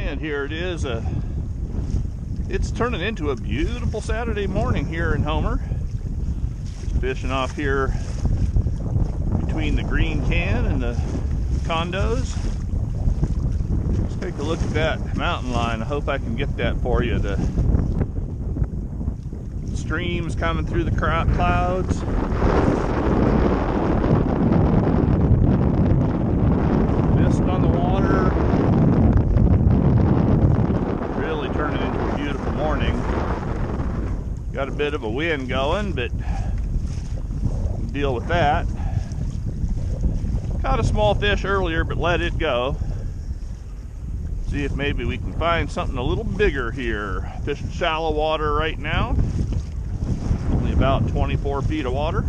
And here it is. It's turning into a beautiful Saturday morning here in Homer. Just fishing off here between the green can and the condos. Let's take a look at that mountain line. I hope I can get that for you. The streams coming through the clouds. Mist on the water. Really turning into a beautiful morning. Got a bit of a wind going, but we'll deal with that. Caught a small fish earlier, but let it go. See if maybe we can find something a little bigger here. Fishing shallow water right now. Only about 24 feet of water.